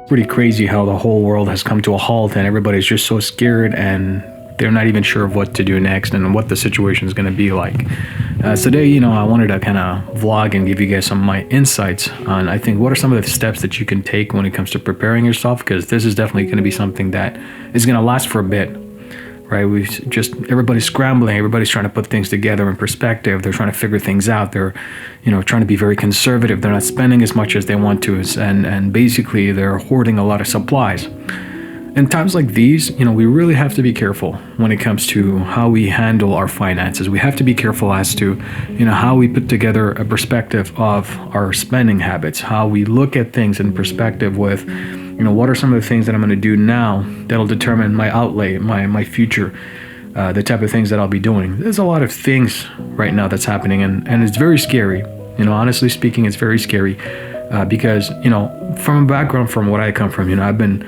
Pretty crazy how the whole world has come to a halt and everybody's just so scared and they're not even sure of what to do next and what the situation is going to be like. Today, I wanted to kind of vlog and give you guys some of my insights on, I think, what are some of the steps that you can take when it comes to preparing yourself, because this is definitely going to be something that is going to last for a bit. Right, everybody's scrambling, everybody's trying to put things together in perspective. They're trying to figure things out. They're, trying to be very conservative. They're not spending as much as they want to, and basically they're hoarding a lot of supplies. In times like these, we really have to be careful when it comes to how we handle our finances. We have to be careful as to, how we put together a perspective of our spending habits, how we look at things in perspective with, what are some of the things that I'm going to do now that'll determine my outlay, my future, the type of things that I'll be doing. There's a lot of things right now that's happening, and it's very scary. Honestly speaking, it's very scary because, from a background from what I come from, I've been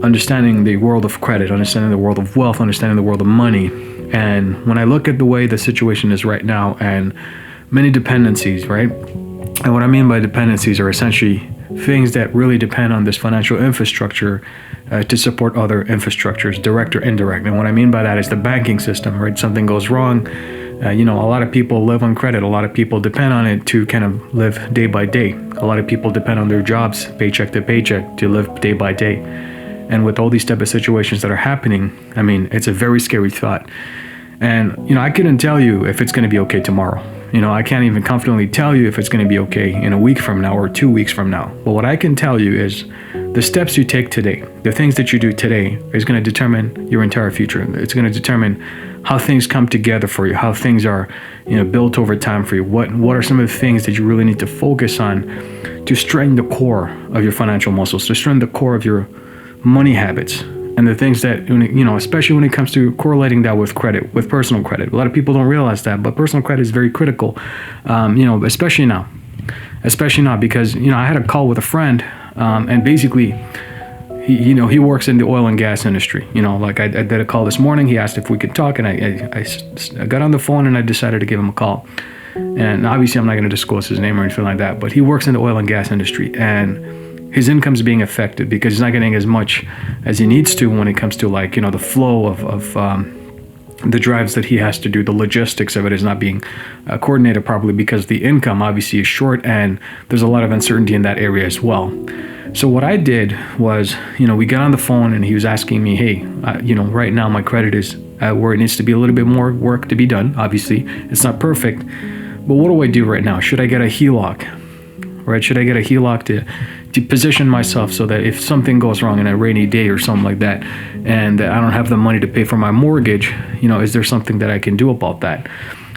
understanding the world of credit, understanding the world of wealth, understanding the world of money. And when I look at the way the situation is right now and many dependencies, right? And what I mean by dependencies are essentially things that really depend on this financial infrastructure to support other infrastructures, direct or indirect. And what I mean by that is the banking system, right? Something goes wrong. A lot of people live on credit. A lot of people depend on it to kind of live day by day. A lot of people depend on their jobs, paycheck to paycheck, to live day by day. And with all these type of situations that are happening, it's a very scary thought. And, I couldn't tell you if it's going to be okay tomorrow. I can't even confidently tell you if it's going to be okay in a week from now or 2 weeks from now. But what I can tell you is the steps you take today, the things that you do today is going to determine your entire future. It's going to determine how things come together for you, how things are, built over time for you. What are some of the things that you really need to focus on to strengthen the core of your financial muscles, to strengthen the core of your money habits, and the things that, especially when it comes to correlating that with credit, with personal credit. A lot of people don't realize that, but personal credit is very critical, especially now because, I had a call with a friend, and basically, he works in the oil and gas industry. I did a call this morning. He asked if we could talk, and I got on the phone and I decided to give him a call. And obviously, I'm not going to disclose his name or anything like that, but he works in the oil and gas industry, and his income is being affected because he's not getting as much as he needs to when it comes to the flow of the drives that he has to do. The logistics of it is not being coordinated properly because the income obviously is short, and there's a lot of uncertainty in that area as well. So what I did was, we got on the phone and he was asking me, hey, right now my credit is at where it needs to be a little bit more work to be done. Obviously, it's not perfect, but what do I do right now? Should I get a HELOC? Right? Should I get a HELOC to position myself so that if something goes wrong in a rainy day or something like that, and I don't have the money to pay for my mortgage, is there something that I can do about that?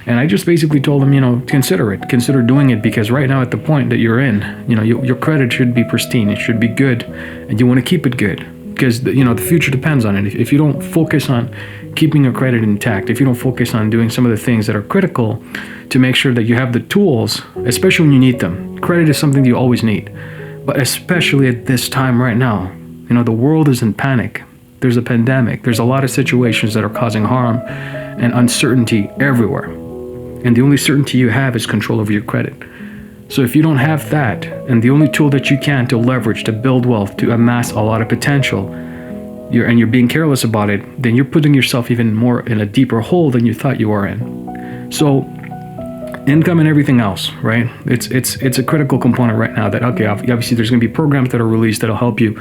And I just basically told him, consider doing it, because right now at the point that you're in, your credit should be pristine, it should be good, and you want to keep it good, because the future depends on it. If you don't focus on keeping your credit intact, if you don't focus on doing some of the things that are critical to make sure that you have the tools, especially when you need them. Credit is something that you always need, but especially at this time right now, the world is in panic. There's a pandemic. There's a lot of situations that are causing harm and uncertainty everywhere. And the only certainty you have is control over your credit. So if you don't have that, and the only tool that you can to leverage, to build wealth, to amass a lot of potential, you're being careless about it, then you're putting yourself even more in a deeper hole than you thought you were in. So income and everything else, right? It's a critical component right now that, okay, obviously there's going to be programs that are released that'll help you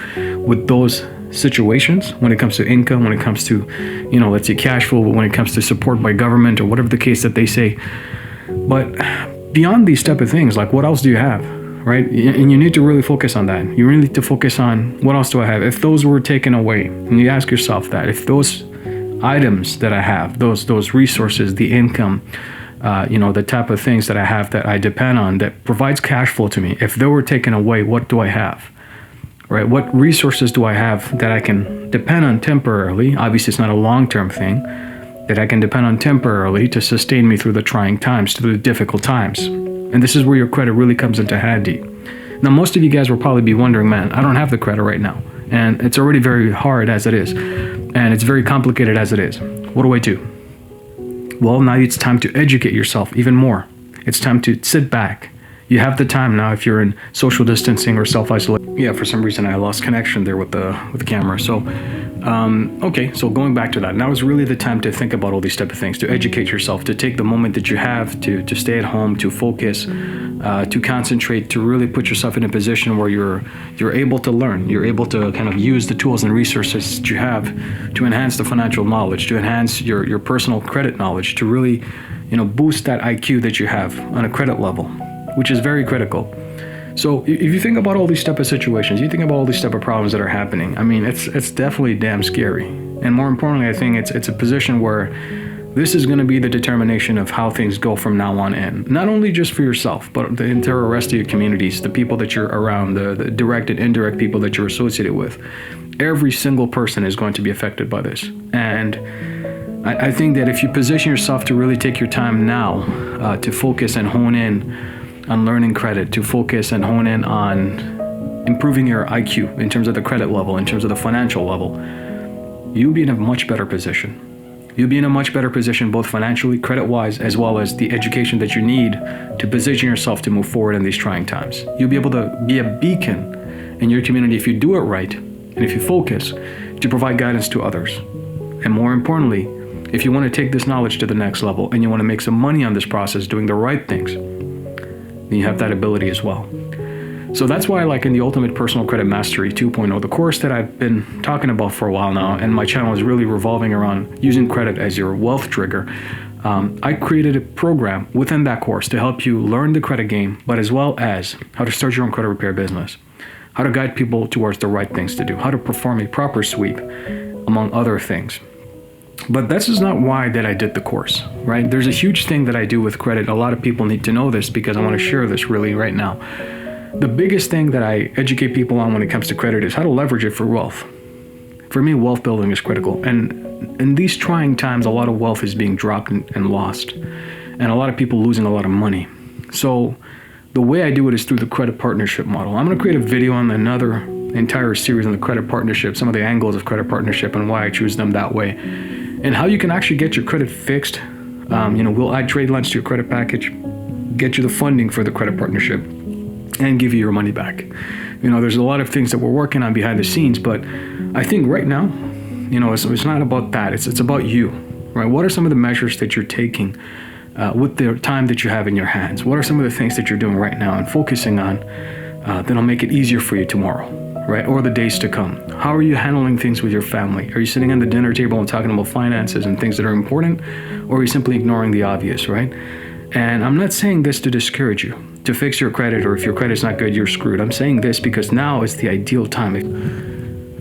with those situations when it comes to income, when it comes to, let's say cash flow, when it comes to support by government or whatever the case that they say. But beyond these type of things, like what else do you have, right? And you need to really focus on that. You really need to focus on what else do I have? If those were taken away, and you ask yourself that, if those items that I have, those resources, the income, the type of things that I have that I depend on that provides cash flow to me, if they were taken away, what do I have? Right? What resources do I have that I can depend on temporarily? Obviously, it's not a long-term thing, that I can depend on temporarily to sustain me through the trying times, through the difficult times. And this is where your credit really comes into handy. Now, most of you guys will probably be wondering, man, I don't have the credit right now. And it's already very hard as it is. And it's very complicated as it is. What do I do? Well, now it's time to educate yourself even more. It's time to sit back, You have the time now if you're in social distancing or self-isolation. Yeah, for some reason I lost connection there with the camera. So, okay, so going back to that, now is really the time to think about all these type of things, to educate yourself, to take the moment that you have to stay at home, to focus, to concentrate, to really put yourself in a position where you're able to learn, you're able to kind of use the tools and resources that you have to enhance the financial knowledge, to enhance your personal credit knowledge, to really, boost that IQ that you have on a credit level, which is very critical. So if you think about all these type of situations, you think about all these type of problems that are happening, I mean, it's definitely damn scary. And more importantly, I think it's a position where this is going to be the determination of how things go from now on in. Not only just for yourself, but the entire rest of your communities, the people that you're around, the direct and indirect people that you're associated with. Every single person is going to be affected by this. And I think that if you position yourself to really take your time now to focus and hone in on learning credit, to focus and hone in on improving your IQ in terms of the credit level, in terms of the financial level, you'll be in a much better position. You'll be in a much better position both financially, credit-wise, as well as the education that you need to position yourself to move forward in these trying times. You'll be able to be a beacon in your community if you do it right, and if you focus, to provide guidance to others. And more importantly, if you want to take this knowledge to the next level and you want to make some money on this process doing the right things, then you have that ability as well. So that's why, like in the Ultimate Personal Credit Mastery 2.0, the course that I've been talking about for a while now, and my channel is really revolving around using credit as your wealth trigger, I created a program within that course to help you learn the credit game, but as well as how to start your own credit repair business, how to guide people towards the right things to do, how to perform a proper sweep, among other things. But this is not why that I did the course, right? There's a huge thing that I do with credit. A lot of people need to know this because I want to share this really right now. The biggest thing that I educate people on when it comes to credit is how to leverage it for wealth. For me, wealth building is critical. And in these trying times, a lot of wealth is being dropped and lost. And a lot of people losing a lot of money. So the way I do it is through the credit partnership model. I'm going to create a video on another entire series on the credit partnership, some of the angles of credit partnership and why I choose them that way, and how you can actually get your credit fixed. We'll add trade lines to your credit package, get you the funding for the credit partnership, and give you your money back. There's a lot of things that we're working on behind the scenes, but I think right now, it's not about that. It's about you, right? What are some of the measures that you're taking with the time that you have in your hands? What are some of the things that you're doing right now and focusing on that'll make it easier for you tomorrow, right? Or the days to come? How are you handling things with your family? Are you sitting on the dinner table and talking about finances and things that are important? Or are you simply ignoring the obvious, right? And I'm not saying this to discourage you, to fix your credit, or if your credit's not good, you're screwed. I'm saying this because now is the ideal time.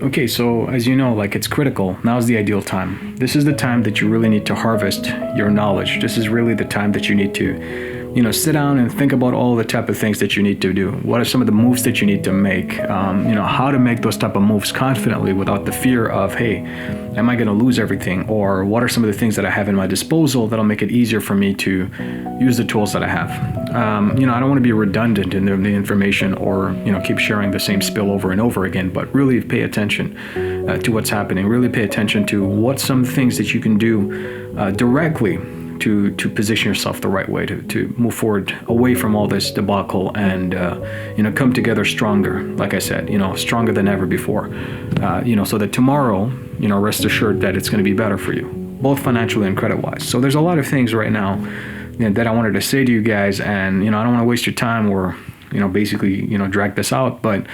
Okay, so as you know, it's critical. Now is the ideal time. This is the time that you really need to harvest your knowledge. This is really the time that you need to sit down and think about all the type of things that you need to do. What are some of the moves that you need to make? How to make those type of moves confidently without the fear of, hey, am I going to lose everything? Or what are some of the things that I have in my disposal that'll make it easier for me to use the tools that I have? I don't want to be redundant in the information or, keep sharing the same spill over and over again, but really pay attention to what's happening. Really pay attention to what some things that you can do directly to position yourself the right way to move forward away from all this debacle and come together stronger, like I said, stronger than ever before, so that tomorrow, rest assured that it's going to be better for you, both financially and credit wise. So there's a lot of things right now that I wanted to say to you guys, and I don't want to waste your time or basically drag this out, but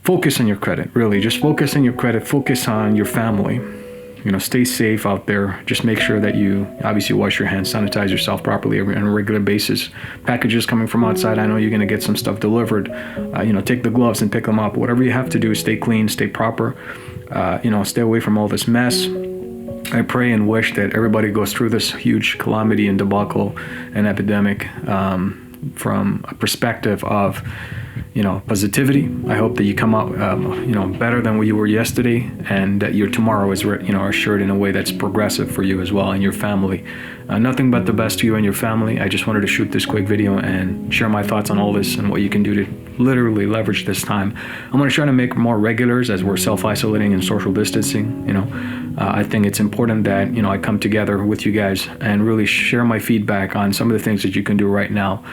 focus on your credit. Really just focus on your credit, focus on your family. Stay safe out there. Just make sure that you obviously wash your hands, sanitize yourself properly on a regular basis. Packages coming from outside, I know you're going to get some stuff delivered. Take the gloves and pick them up. Whatever you have to do, stay clean, stay proper. Stay away from all this mess. I pray and wish that everybody goes through this huge calamity and debacle and epidemic from a perspective of positivity. I hope that you come out better than what you were yesterday, and that your tomorrow is assured in a way that's progressive for you as well and your family Nothing but the best to you and your family. I just wanted to shoot this quick video and share my thoughts on all this and what you can do to literally leverage this time. I'm going to try to make more regulars as we're self-isolating and social distancing. I think it's important that I come together with you guys and really share my feedback on some of the things that you can do right now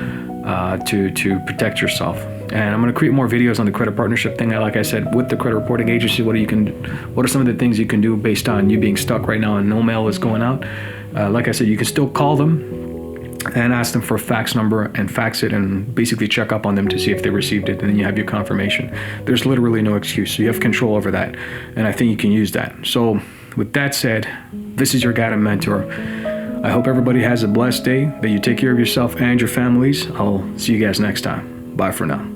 to protect yourself. And I'm going to create more videos on the credit partnership thing. Like I said, with the credit reporting agency, what are some of the things you can do based on you being stuck right now and no mail is going out? Like I said, you can still call them and ask them for a fax number and fax it and basically check up on them to see if they received it, and then you have your confirmation. There's literally no excuse. So you have control over that, and I think you can use that. So with that said, this is your guide and mentor. I hope everybody has a blessed day, that you take care of yourself and your families. I'll see you guys next time. Bye for now.